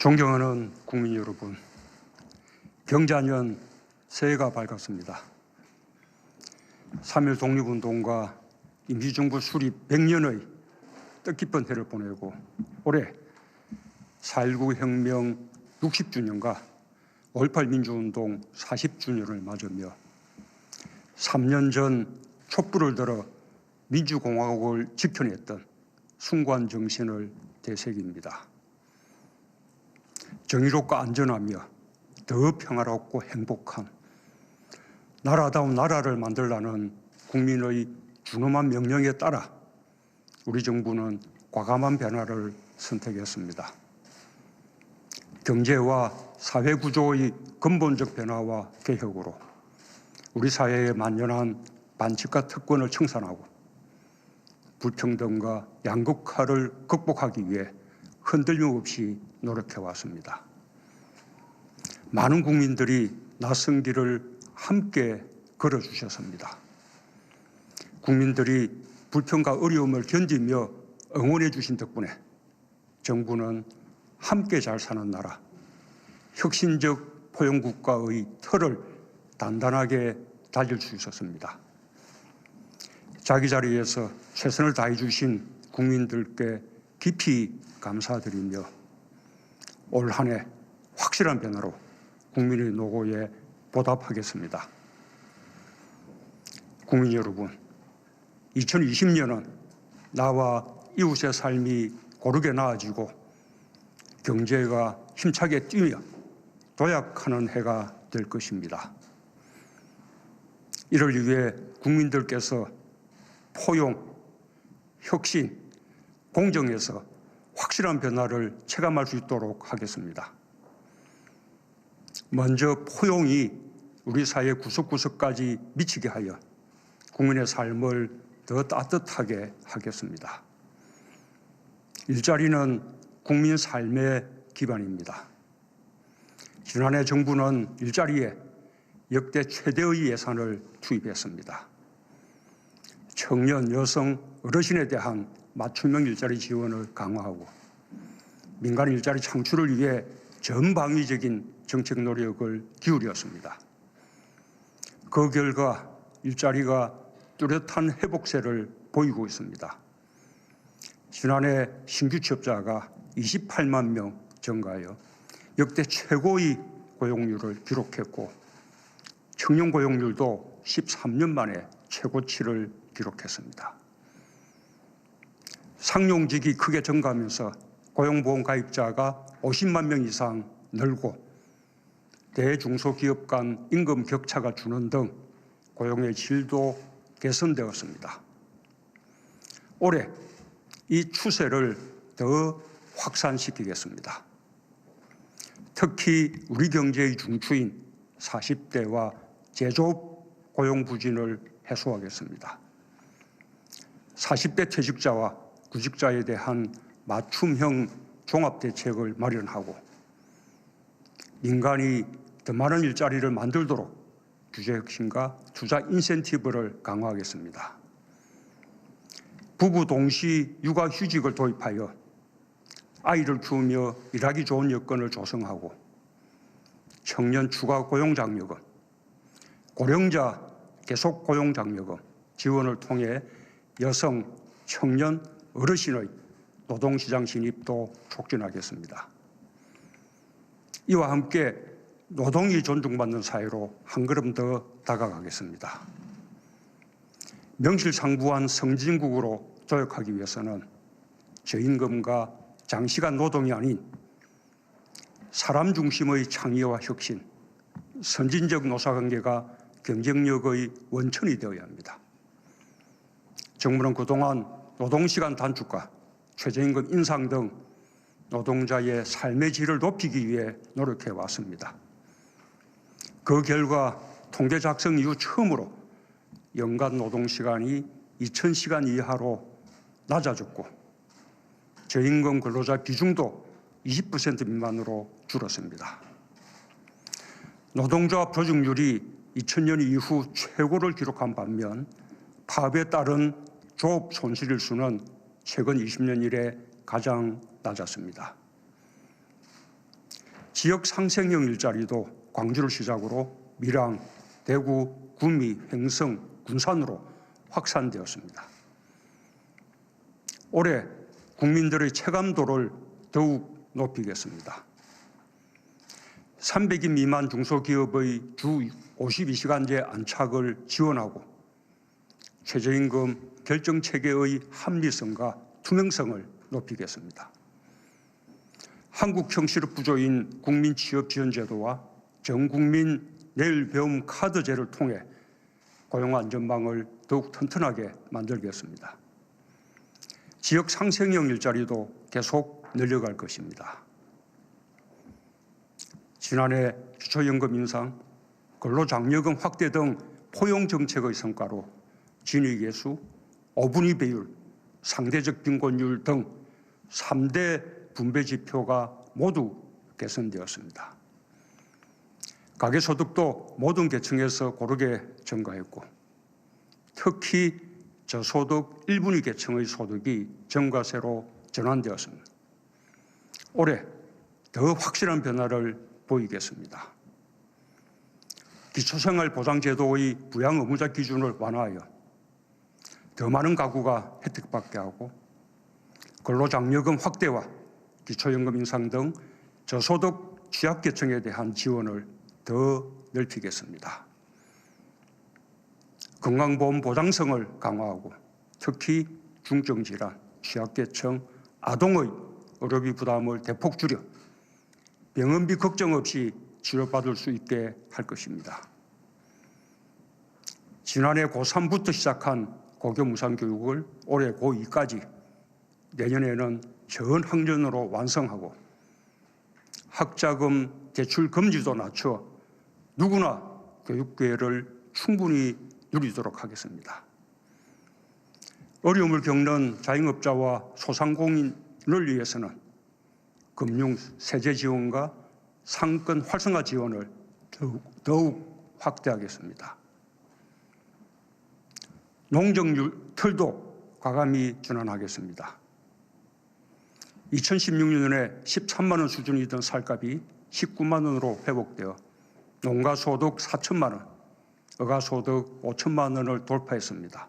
존경하는 국민 여러분, 경자년 새해가 밝았습니다. 3.1 독립운동과 임시정부 수립 100년의 뜻깊은 해를 보내고 올해 4.19 혁명 60주년과 5.18 민주운동 40주년을 맞으며 3년 전 촛불을 들어 민주공화국을 지켜냈던 숭고한 정신을 되새깁니다. 정의롭고 안전하며 더 평화롭고 행복한 나라다운 나라를 만들라는 국민의 준엄한 명령에 따라 우리 정부는 과감한 변화를 선택했습니다. 경제와 사회 구조의 근본적 변화와 개혁으로 우리 사회에 만연한 반칙과 특권을 청산하고 불평등과 양극화를 극복하기 위해 흔들림 없이 노력해왔습니다. 많은 국민들이 낯선 길을 함께 걸어주셨습니다. 국민들이 불평과 어려움을 견디며 응원해 주신 덕분에 정부는 함께 잘 사는 나라, 혁신적 포용국가의 틀을 단단하게 다질 수 있었습니다. 자기 자리에서 최선을 다해 주신 국민들께 깊이 감사드리며 올 한 해 확실한 변화로 국민의 노고에 보답하겠습니다. 국민 여러분, 2020년은 나와 이웃의 삶이 고르게 나아지고 경제가 힘차게 뛰며 도약하는 해가 될 것입니다. 이를 위해 국민들께서 포용, 혁신, 공정에서 확실한 변화를 체감할 수 있도록 하겠습니다. 먼저 포용이 우리 사회 구석구석까지 미치게 하여 국민의 삶을 더 따뜻하게 하겠습니다. 일자리는 국민 삶의 기반입니다. 지난해 정부는 일자리에 역대 최대의 예산을 투입했습니다. 청년, 여성, 어르신에 대한 맞춤형 일자리 지원을 강화하고 민간 일자리 창출을 위해 전방위적인 정책 노력을 기울였습니다. 그 결과 일자리가 뚜렷한 회복세를 보이고 있습니다. 지난해 신규 취업자가 28만 명 증가하여 역대 최고의 고용률을 기록했고 청년 고용률도 13년 만에 최고치를 기록했습니다. 상용직이 크게 증가하면서 고용보험 가입자가 50만 명 이상 늘고 대중소기업 간 임금 격차가 주는 등 고용의 질도 개선되었습니다. 올해 이 추세를 더 확산시키겠습니다. 특히 우리 경제의 중추인 40대와 제조업 고용 부진을 해소하겠습니다. 40대 퇴직자와 구직자에 대한 맞춤형 종합대책을 마련하고 민간이 더 많은 일자리를 만들도록 규제혁신과 투자 인센티브를 강화하겠습니다. 부부 동시 육아휴직을 도입하여 아이를 키우며 일하기 좋은 여건을 조성하고 청년 추가 고용장려금, 고령자 계속 고용장려금 지원을 통해 여성, 청년, 어르신의 노동시장 진입도 촉진하겠습니다. 이와 함께 노동이 존중받는 사회로 한 걸음 더 다가가겠습니다. 명실상부한 선진국으로 도약하기 위해서는 저임금과 장시간 노동이 아닌 사람 중심의 창의와 혁신, 선진적 노사관계가 경쟁력의 원천이 되어야 합니다. 정부는 그동안 노동시간 단축과 최저임금 인상 등 노동자의 삶의 질을 높이기 위해 노력해 왔습니다. 그 결과 통계 작성 이후 처음으로 연간 노동시간이 2000시간 이하로 낮아졌고 저임금 근로자 비중도 20% 미만으로 줄었습니다. 노동조합 조직률이 2000년 이후 최고를 기록한 반면 파업에 따른 조업 손실일수는 최근 20년 이래 가장 낮았습니다. 지역 상생형 일자리도 광주를 시작으로 밀양, 대구, 구미, 횡성, 군산으로 확산되었습니다. 올해 국민들의 체감도를 더욱 높이겠습니다. 300인 미만 중소기업의 주 52시간제 안착을 지원하고 최저임금 결정체계의 합리성과 투명성을 높이겠습니다. 한국형 실업구조인 국민취업지원제도와 전국민 내일배움 카드제를 통해 고용안전망을 더욱 튼튼하게 만들겠습니다. 지역 상생형 일자리도 계속 늘려갈 것입니다. 지난해 기초연금 인상, 근로장려금 확대 등 포용정책의 성과로 진위계수, 어분위 배율, 상대적 빈곤율 등 3대 분배 지표가 모두 개선되었습니다. 가계소득도 모든 계층에서 고르게 증가했고 특히 저소득 1분위 계층의 소득이 증가세로 전환되었습니다. 올해 더 확실한 변화를 보이겠습니다. 기초생활보장제도의 부양 의무자 기준을 완화하여 더 많은 가구가 혜택받게 하고 근로장려금 확대와 기초연금 인상 등 저소득 취약계층에 대한 지원을 더 넓히겠습니다. 건강보험 보장성을 강화하고 특히 중증질환, 취약계층, 아동의 의료비 부담을 대폭 줄여 병원비 걱정 없이 치료받을 수 있게 할 것입니다. 지난해 고3부터 시작한 고교 무상교육을 올해 고2까지 내년에는 전학년으로 완성하고 학자금 대출 금지도 낮춰 누구나 교육 기회를 충분히 누리도록 하겠습니다. 어려움을 겪는 자영업자와 소상공인을 위해서는 금융 세제 지원과 상권 활성화 지원을 더욱 확대하겠습니다. 농정률 틀도 과감히 전환하겠습니다. 2016년에 13만 원 수준이던 쌀값이 19만 원으로 회복되어 농가소득 4천만 원, 어가소득 5천만 원을 돌파했습니다.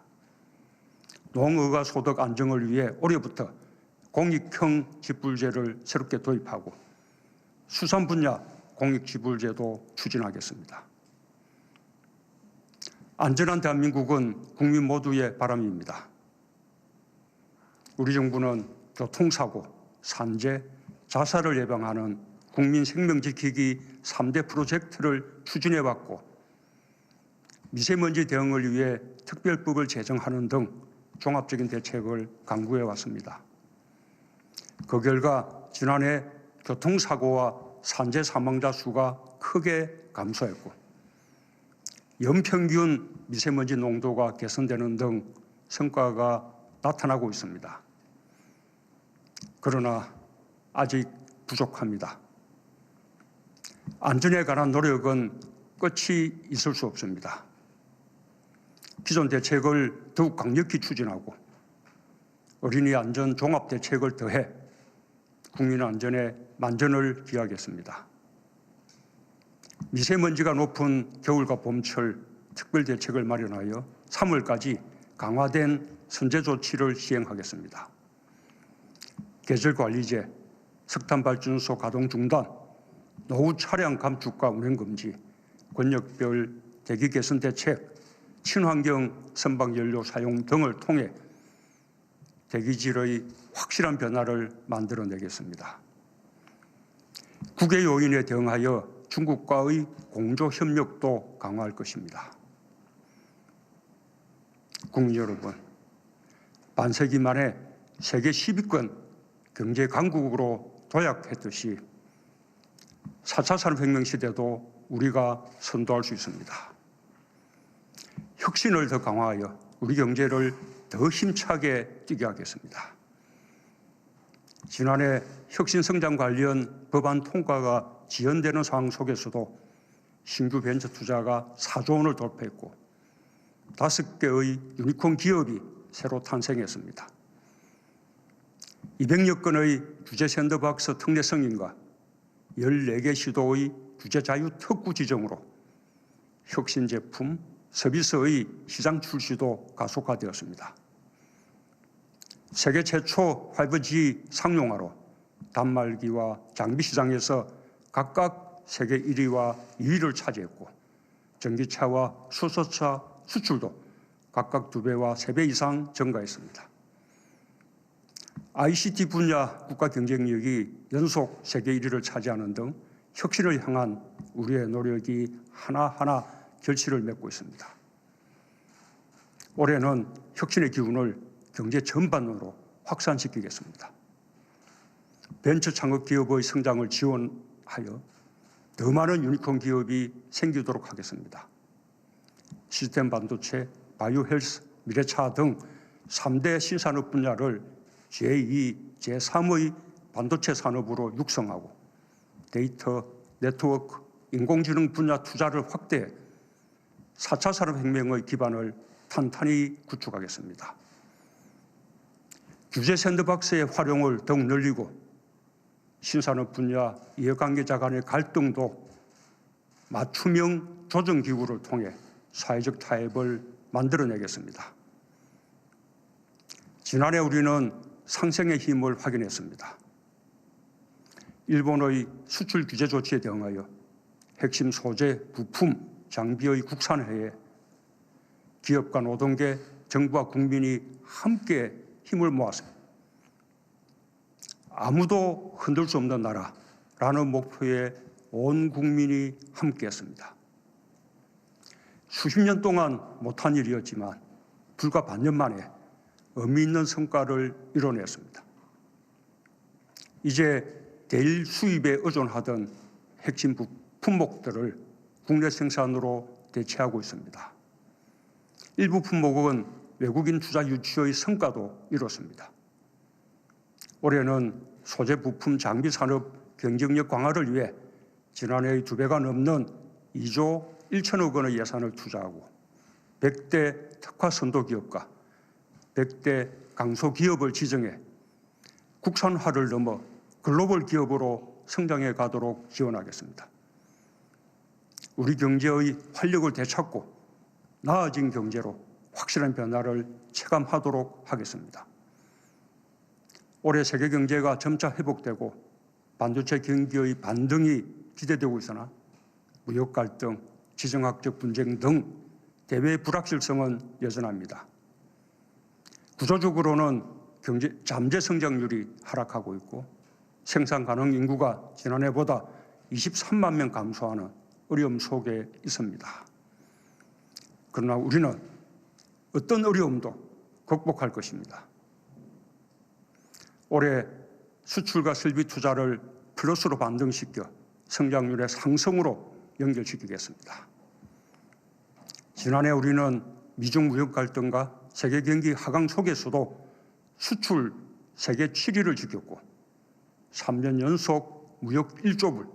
농어가소득 안정을 위해 올해부터 공익형 지불제를 새롭게 도입하고 수산 분야 공익지불제도 추진하겠습니다. 안전한 대한민국은 국민 모두의 바람입니다. 우리 정부는 교통사고, 산재, 자살을 예방하는 국민 생명 지키기 3대 프로젝트를 추진해왔고 미세먼지 대응을 위해 특별법을 제정하는 등 종합적인 대책을 강구해왔습니다. 그 결과 지난해 교통사고와 산재 사망자 수가 크게 감소했고 연평균 미세먼지 농도가 개선되는 등 성과가 나타나고 있습니다. 그러나 아직 부족합니다. 안전에 관한 노력은 끝이 있을 수 없습니다. 기존 대책을 더욱 강력히 추진하고 어린이 안전 종합 대책을 더해 국민 안전에 만전을 기하겠습니다. 미세먼지가 높은 겨울과 봄철 특별 대책을 마련하여 3월까지 강화된 선제 조치를 시행하겠습니다. 계절관리제, 석탄발전소 가동 중단, 노후 차량 감축과 운행 금지, 권역별 대기 개선 대책, 친환경 선박연료 사용 등을 통해 대기질의 확실한 변화를 만들어내겠습니다. 국외 요인에 대응하여 중국과의 공조 협력도 강화할 것입니다. 국민 여러분, 반세기 만에 세계 10위권 경제 강국으로 도약했듯이 4차 산업혁명 시대도 우리가 선도할 수 있습니다. 혁신을 더 강화하여 우리 경제를 더 힘차게 뛰게 하겠습니다. 지난해 혁신성장 관련 법안 통과가 지연되는 상황 속에서도 신규 벤처 투자가 4조 원을 돌파했고 5개의 유니콘 기업이 새로 탄생했습니다. 200여 건의 주재 샌드박스 특례 승인과 14개 시도의 규제 자유 특구 지정으로 혁신 제품, 서비스의 시장 출시도 가속화되었습니다. 세계 최초 5G 상용화로 단말기와 장비 시장에서 각각 세계 1위와 2위를 차지했고 전기차와 수소차 수출도 각각 2배와 3배 이상 증가했습니다. ICT 분야 국가 경쟁력이 연속 세계 1위를 차지하는 등 혁신을 향한 우리의 노력이 하나하나 결실을 맺고 있습니다. 올해는 혁신의 기운을 경제 전반으로 확산시키겠습니다. 벤처 창업 기업의 성장을 지원하여 더 많은 유니콘 기업이 생기도록 하겠습니다. 시스템 반도체, 바이오 헬스, 미래차 등 3대 신산업 분야를 제2, 제3의 반도체 산업으로 육성하고 데이터, 네트워크, 인공지능 분야 투자를 확대해 4차 산업혁명의 기반을 탄탄히 구축하겠습니다. 규제 샌드박스의 활용을 더욱 늘리고 신산업 분야 이해관계자 간의 갈등도 맞춤형 조정기구를 통해 사회적 타협을 만들어내겠습니다. 지난해 우리는 상생의 힘을 확인했습니다. 일본의 수출 규제 조치에 대응하여 핵심 소재, 부품, 장비의 국산화에 기업과 노동계, 정부와 국민이 함께 힘을 모았습니다. 아무도 흔들 수 없는 나라라는 목표에 온 국민이 함께했습니다. 수십 년 동안 못한 일이었지만 불과 반년 만에 의미 있는 성과를 이뤄냈습니다. 이제 대일 수입에 의존하던 핵심 품목들을 국내 생산으로 대체하고 있습니다. 일부 품목은 외국인 투자 유치의 성과도 이뤘습니다. 올해는 소재 부품 장비 산업 경쟁력 강화를 위해 지난해의 2배가 넘는 2조 1천억 원의 예산을 투자하고 100대 특화 선도 기업과 100대 강소 기업을 지정해 국산화를 넘어 글로벌 기업으로 성장해 가도록 지원하겠습니다. 우리 경제의 활력을 되찾고 나아진 경제로 확실한 변화를 체감하도록 하겠습니다. 올해 세계 경제가 점차 회복되고 반도체 경기의 반등이 기대되고 있으나 무역 갈등, 지정학적 분쟁 등 대외 불확실성은 여전합니다. 구조적으로는 경제 잠재 성장률이 하락하고 있고 생산 가능 인구가 지난해보다 23만 명 감소하는 어려움 속에 있습니다. 그러나 우리는 어떤 어려움도 극복할 것입니다. 올해 수출과 설비 투자를 플러스로 반등시켜 성장률의 상승으로 연결시키겠습니다. 지난해 우리는 미중 무역 갈등과 세계 경기 하강 속에서도 수출 세계 7위를 지켰고 3년 연속 무역 1조 불,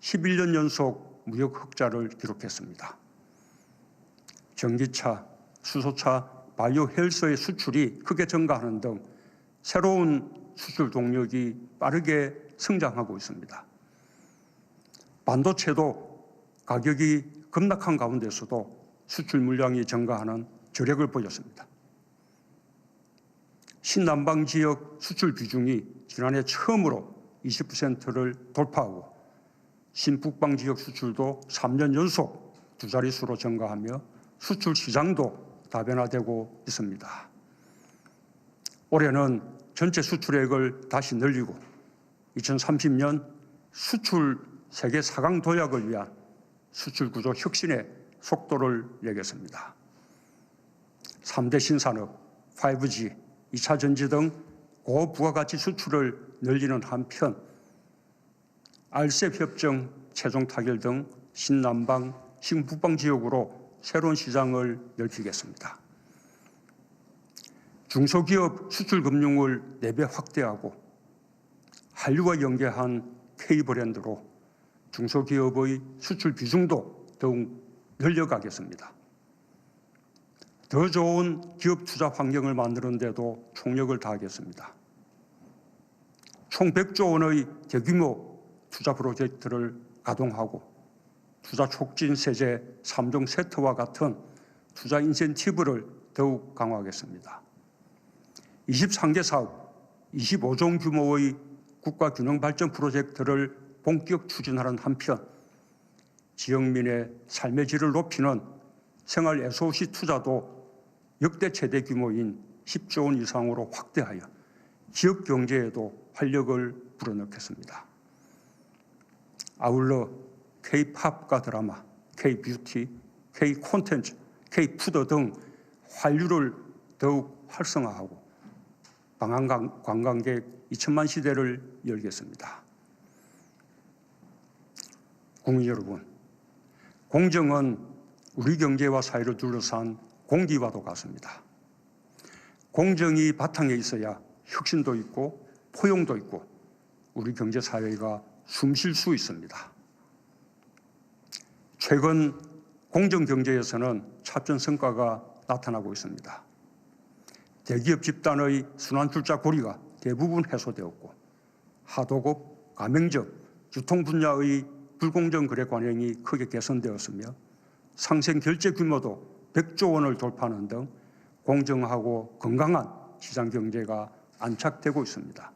11년 연속 무역 흑자를 기록했습니다. 전기차, 수소차, 바이오 헬스의 수출이 크게 증가하는 등 새로운 수출 동력이 빠르게 성장하고 있습니다. 반도체도 가격이 급락한 가운데서도 수출 물량이 증가하는 저력을 보였습니다. 신남방 지역 수출 비중이 지난해 처음으로 20%를 돌파하고 신북방 지역 수출도 3년 연속 2자릿수로 증가하며 수출 시장도 다변화되고 있습니다. 올해는 전체 수출액을 다시 늘리고 2030년 수출 세계 4강 도약을 위한 수출 구조 혁신의 속도를 내겠습니다. 3대 신산업, 5G, 2차 전지 등 고부가가치 수출을 늘리는 한편 RCEP 협정 최종 타결 등 신남방, 신북방 지역으로 새로운 시장을 넓히겠습니다. 중소기업 수출금융을 4배 확대하고 한류와 연계한 K브랜드로 중소기업의 수출 비중도 더욱 늘려가겠습니다. 더 좋은 기업 투자 환경을 만드는 데도 총력을 다하겠습니다. 총 100조 원의 대규모 투자 프로젝트를 가동하고 투자 촉진 세제 3종 세트와 같은 투자 인센티브를 더욱 강화하겠습니다. 23개 사업, 25종 규모의 국가균형발전 프로젝트를 본격 추진하는 한편 지역민의 삶의 질을 높이는 생활 SOC 투자도 역대 최대 규모인 10조 원 이상으로 확대하여 지역 경제에도 활력을 불어넣겠습니다. 아울러 K-팝과 드라마, K-뷰티, K-콘텐츠, K-푸드 등 환류를 더욱 활성화하고 방한 관광객 2천만 시대를 열겠습니다. 국민 여러분, 공정은 우리 경제와 사회를 둘러싼 공기와도 같습니다. 공정이 바탕에 있어야 혁신도 있고 포용도 있고 우리 경제 사회가 숨 쉴 수 있습니다. 최근 공정 경제에서는 차전 성과가 나타나고 있습니다. 대기업 집단의 순환출자 고리가 대부분 해소되었고 하도급, 가맹점, 유통 분야의 불공정 거래 관행이 크게 개선되었으며 상생 결제 규모도 100조 원을 돌파하는 등 공정하고 건강한 시장 경제가 안착되고 있습니다.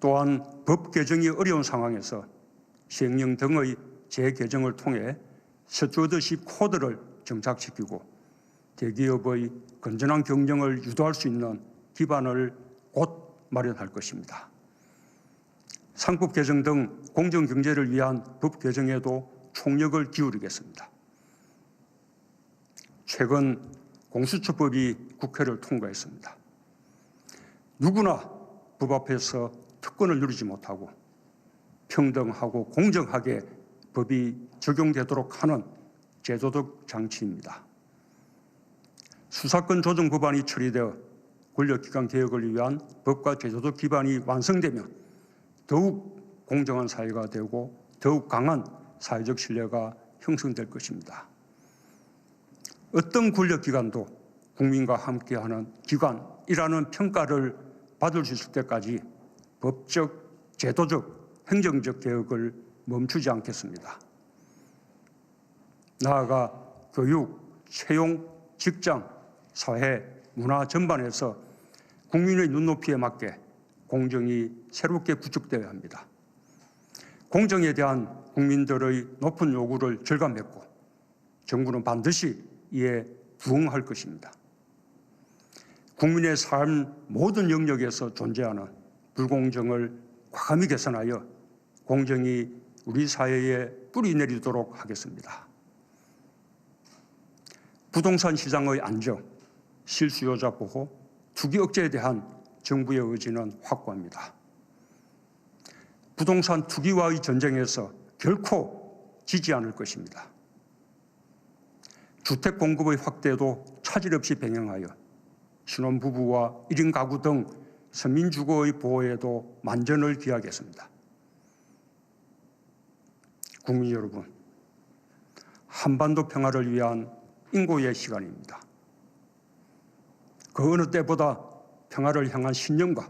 또한 법 개정이 어려운 상황에서 시행령 등의 재개정을 통해 스튜어드십 코드를 정착시키고 대기업의 건전한 경영을 유도할 수 있는 기반을 곧 마련할 것입니다. 상법 개정 등 공정 경제를 위한 법 개정에도 총력을 기울이겠습니다. 최근 공수처법이 국회를 통과했습니다. 누구나 법 앞에서 특권을 누리지 못하고 평등하고 공정하게 법이 적용되도록 하는 제도적 장치입니다. 수사권 조정 법안이 처리되어 권력기관 개혁을 위한 법과 제도적 기반이 완성되면 더욱 공정한 사회가 되고 더욱 강한 사회적 신뢰가 형성될 것입니다. 어떤 권력기관도 국민과 함께하는 기관이라는 평가를 받을 수 있을 때까지 법적, 제도적, 행정적 개혁을 멈추지 않겠습니다. 나아가 교육, 채용, 직장, 사회, 문화 전반에서 국민의 눈높이에 맞게 공정이 새롭게 구축되어야 합니다. 공정에 대한 국민들의 높은 요구를 절감했고 정부는 반드시 이에 부응할 것입니다. 국민의 삶 모든 영역에서 존재하는 불공정을 과감히 개선하여 공정이 우리 사회에 뿌리내리도록 하겠습니다. 부동산 시장의 안정, 실수요자 보호, 투기 억제에 대한 정부의 의지는 확고합니다. 부동산 투기와의 전쟁에서 결코 지지 않을 것입니다. 주택 공급의 확대도 차질 없이 병행하여 신혼부부와 1인 가구 등 서민주거의 보호에도 만전을 기하겠습니다. 국민 여러분, 한반도 평화를 위한 인고의 시간입니다. 그 어느 때보다 평화를 향한 신념과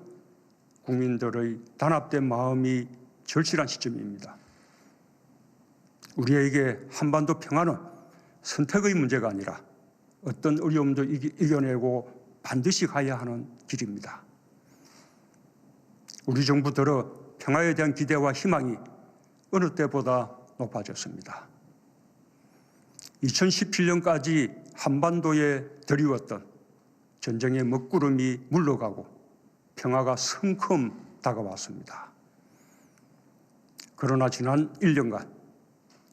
국민들의 단합된 마음이 절실한 시점입니다. 우리에게 한반도 평화는 선택의 문제가 아니라 어떤 어려움도 이겨내고 반드시 가야 하는 길입니다. 우리 정부 들어 평화에 대한 기대와 희망이 어느 때보다 높아졌습니다. 2017년까지 한반도에 드리웠던 전쟁의 먹구름이 물러가고 평화가 성큼 다가왔습니다. 그러나 지난 1년간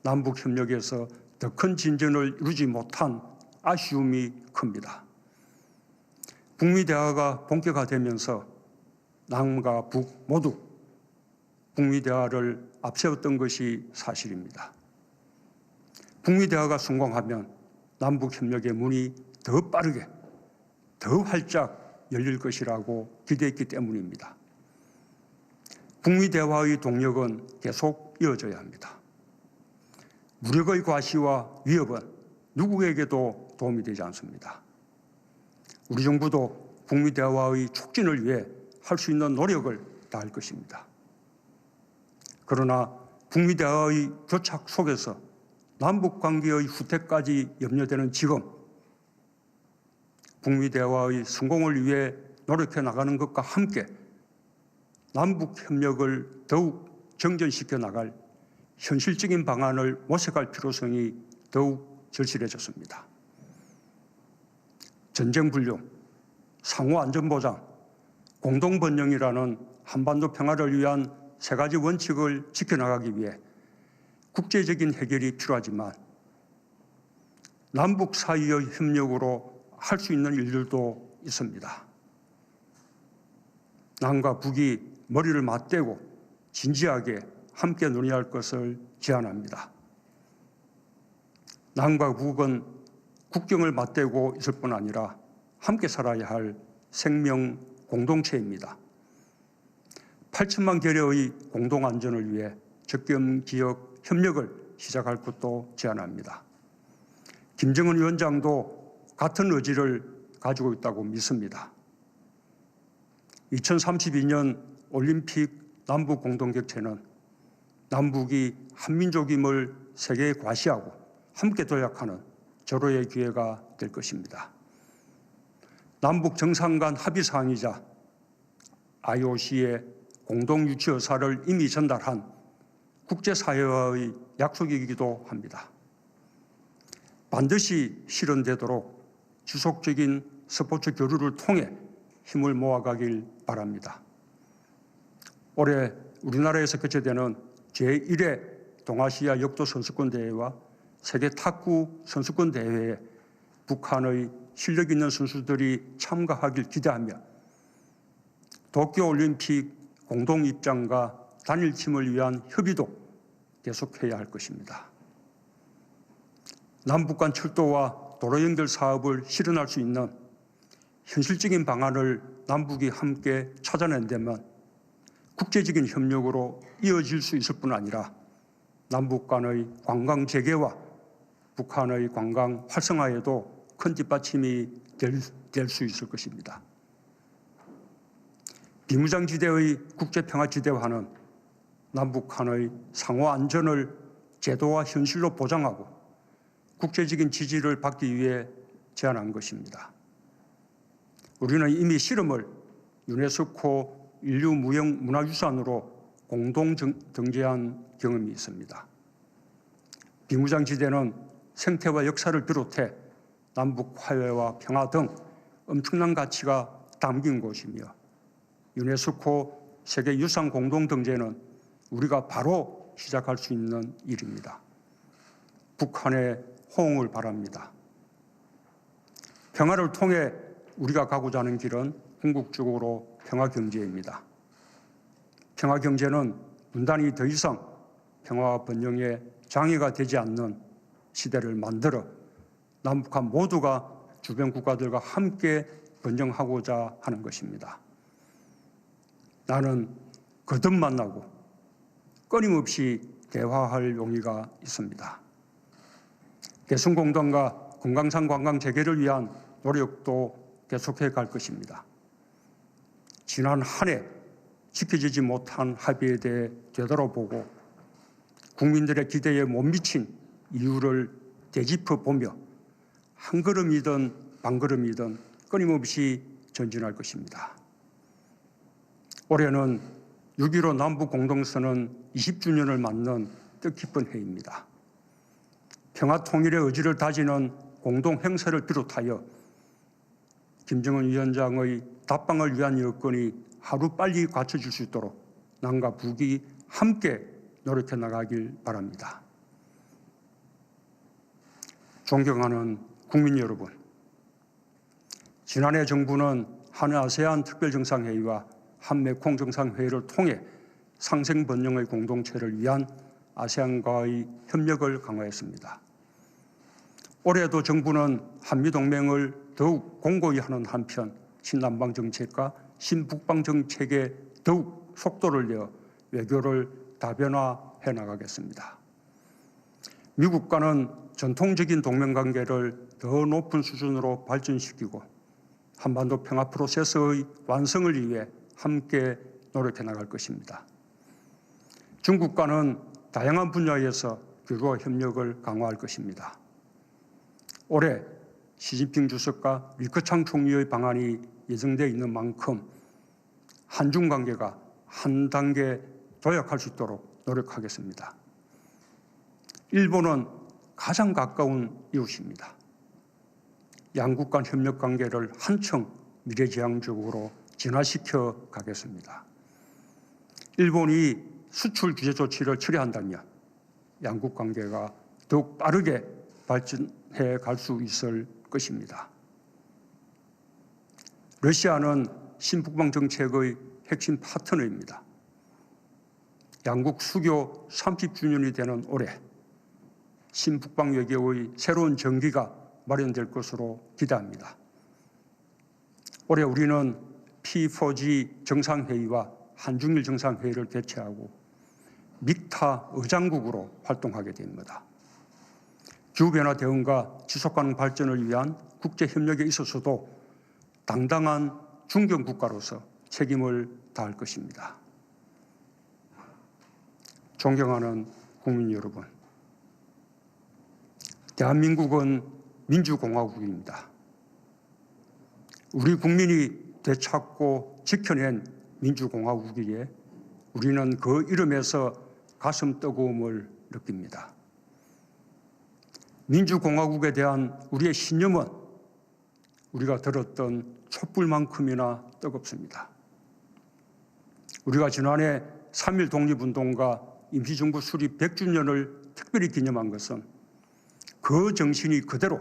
남북협력에서 더 큰 진전을 이루지 못한 아쉬움이 큽니다. 북미 대화가 본격화되면서 남과 북 모두 북미 대화를 앞세웠던 것이 사실입니다. 북미 대화가 성공하면 남북 협력의 문이 더 빠르게, 더 활짝 열릴 것이라고 기대했기 때문입니다. 북미 대화의 동력은 계속 이어져야 합니다. 무력의 과시와 위협은 누구에게도 도움이 되지 않습니다. 우리 정부도 북미 대화의 촉진을 위해 할 수 있는 노력을 다할 것입니다. 그러나 북미 대화의 교착 속에서 남북 관계의 후퇴까지 염려되는 지금 북미 대화의 성공을 위해 노력해 나가는 것과 함께 남북 협력을 더욱 정전시켜 나갈 현실적인 방안을 모색할 필요성이 더욱 절실해졌습니다. 전쟁 불능, 상호 안전 보장, 공동 번영이라는 한반도 평화를 위한 세 가지 원칙을 지켜나가기 위해 국제적인 해결이 필요하지만 남북 사이의 협력으로 할 수 있는 일들도 있습니다. 남과 북이 머리를 맞대고 진지하게 함께 논의할 것을 제안합니다. 남과 북은 국경을 맞대고 있을 뿐 아니라 함께 살아야 할 생명 공동체입니다. 8천만 계려의 공동 안전을 위해 접경 지역 협력을 시작할 것도 제안합니다. 김정은 위원장도 같은 의지를 가지고 있다고 믿습니다. 2032년 올림픽 남북 공동개최는 남북이 한민족임을 세계에 과시하고 함께 도약하는 절호의 기회가 될 것입니다. 남북 정상 간 합의사항이자 IOC의 공동 유치 의사를 이미 전달한 국제사회와의 약속이기도 합니다. 반드시 실현되도록 지속적인 스포츠 교류를 통해 힘을 모아가길 바랍니다. 올해 우리나라에서 개최되는 제1회 동아시아 역도 선수권 대회와 세계 탁구 선수권 대회에 북한의 실력 있는 선수들이 참가하길 기대하며 도쿄올림픽 공동 입장과 단일팀을 위한 협의도 계속해야 할 것입니다. 남북 간 철도와 도로 연결 사업을 실현할 수 있는 현실적인 방안을 남북이 함께 찾아낸다면 국제적인 협력으로 이어질 수 있을 뿐 아니라 남북 간의 관광 재개와 북한의 관광 활성화에도 큰 뒷받침이 될 수 있을 것입니다. 비무장지대의 국제평화지대화는 남북한의 상호 안전을 제도와 현실로 보장하고 국제적인 지지를 받기 위해 제안한 것입니다. 우리는 이미 실험을 유네스코 인류무형문화유산으로 공동 등재한 경험이 있습니다. 비무장지대는 생태와 역사를 비롯해 남북 화해와 평화 등 엄청난 가치가 담긴 곳이며 유네스코 세계유산 공동 등재는 우리가 바로 시작할 수 있는 일입니다. 북한의 호응을 바랍니다. 평화를 통해 우리가 가고자 하는 길은 궁극적으로 평화경제입니다. 평화경제는 분단이 더 이상 평화와 번영에 장애가 되지 않는 시대를 만들어 남북한 모두가 주변 국가들과 함께 번영하고자 하는 것입니다. 나는 거듭 만나고 끊임없이 대화할 용의가 있습니다. 개성공단과 금강산 관광 재개를 위한 노력도 계속해 갈 것입니다. 지난 한 해 지켜지지 못한 합의에 대해 되돌아보고 국민들의 기대에 못 미친 이유를 되짚어 보며 한 걸음이든 반 걸음이든 끊임없이 전진할 것입니다. 올해는 6.15 남북 공동선언 20주년을 맞는 뜻깊은 해입니다. 평화 통일의 의지를 다지는 공동 행사를 비롯하여 김정은 위원장의 답방을 위한 여건이 하루빨리 갖춰질 수 있도록 남과 북이 함께 노력해 나가길 바랍니다. 존경하는 국민 여러분, 지난해 정부는 한아세안 특별정상회의와 한메콩 정상회의를 통해 상생번영의 공동체를 위한 아세안과의 협력을 강화했습니다. 올해도 정부는 한미동맹을 더욱 공고히 하는 한편 신남방 정책과 신북방 정책에 더욱 속도를 내어 외교를 다변화해 나가겠습니다. 미국과는 전통적인 동맹관계를 더 높은 수준으로 발전시키고 한반도 평화 프로세스의 완성을 위해 함께 노력해 나갈 것입니다. 중국과는 다양한 분야에서 교류와 협력을 강화할 것입니다. 올해 시진핑 주석과 리커창 총리의 방한이 예정되어 있는 만큼 한중 관계가 한 단계 도약할 수 있도록 노력하겠습니다. 일본은 가장 가까운 이웃입니다. 양국 간 협력 관계를 한층 미래지향적으로 진화시켜 가겠습니다. 일본이 수출 규제 조치를 철회한다면 양국 관계가 더욱 빠르게 발전해 갈 수 있을 것입니다. 러시아는 신북방 정책의 핵심 파트너입니다. 양국 수교 30주년이 되는 올해 신북방 외교의 새로운 전기가 마련될 것으로 기대합니다. 올해 우리는 P4G 정상회의와 한중일 정상회의를 개최하고 믹타 의장국으로 활동하게 됩니다. 기후변화 대응과 지속가능 발전을 위한 국제협력에 있어서도 당당한 중견 국가로서 책임을 다할 것입니다. 존경하는 국민 여러분, 대한민국은 민주공화국입니다. 우리 국민이 되찾고 지켜낸 민주공화국이기에 우리는 그 이름에서 가슴 뜨거움을 느낍니다. 민주공화국에 대한 우리의 신념은 우리가 들었던 촛불만큼이나 뜨겁습니다. 우리가 지난해 3.1 독립운동과 임시정부 수립 100주년을 특별히 기념한 것은 그 정신이 그대로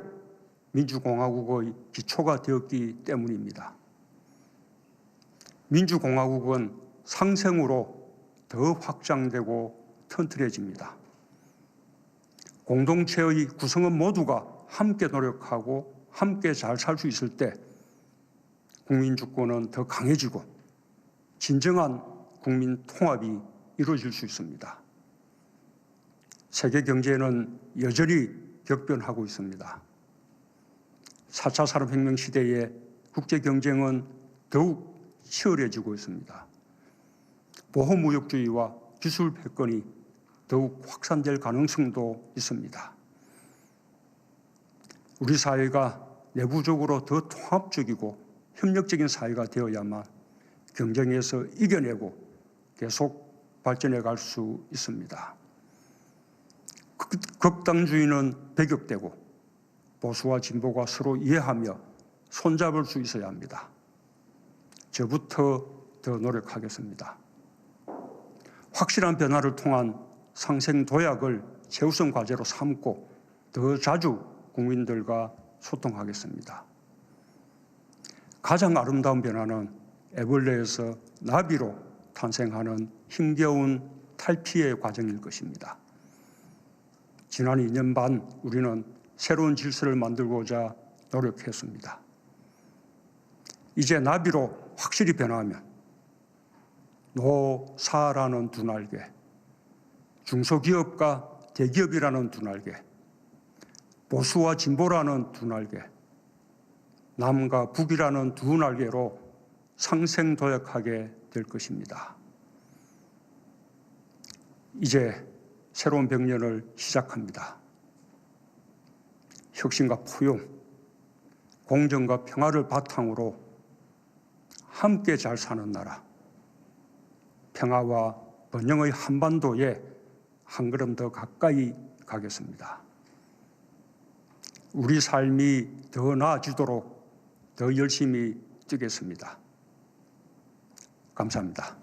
민주공화국의 기초가 되었기 때문입니다. 민주공화국은 상생으로 더 확장되고 튼튼해집니다. 공동체의 구성원 모두가 함께 노력하고 함께 잘 살 수 있을 때 국민 주권은 더 강해지고 진정한 국민 통합이 이루어질 수 있습니다. 세계 경제는 여전히 격변하고 있습니다. 4차 산업혁명 시대에 국제 경쟁은 더욱 치열해지고 있습니다. 보호무역주의와 기술 패권이 더욱 확산될 가능성도 있습니다. 우리 사회가 내부적으로 더 통합적이고 협력적인 사회가 되어야만 경쟁에서 이겨내고 계속 발전해 갈 수 있습니다. 극단주의는 배격되고 보수와 진보가 서로 이해하며 손잡을 수 있어야 합니다. 저부터 더 노력하겠습니다. 확실한 변화를 통한 상생 도약을 최우선 과제로 삼고 더 자주 국민들과 소통하겠습니다. 가장 아름다운 변화는 애벌레에서 나비로 탄생하는 힘겨운 탈피의 과정일 것입니다. 지난 2년 반 우리는 새로운 질서를 만들고자 노력했습니다. 이제 나비로 확실히 변화하면 노사라는 두 날개, 중소기업과 대기업이라는 두 날개, 보수와 진보라는 두 날개, 남과 북이라는 두 날개로 상생도약하게 될 것입니다. 이제 새로운 100년을 시작합니다. 혁신과 포용, 공정과 평화를 바탕으로 함께 잘 사는 나라, 평화와 번영의 한반도에 한 걸음 더 가까이 가겠습니다. 우리 삶이 더 나아지도록 더 열심히 뛰겠습니다. 감사합니다.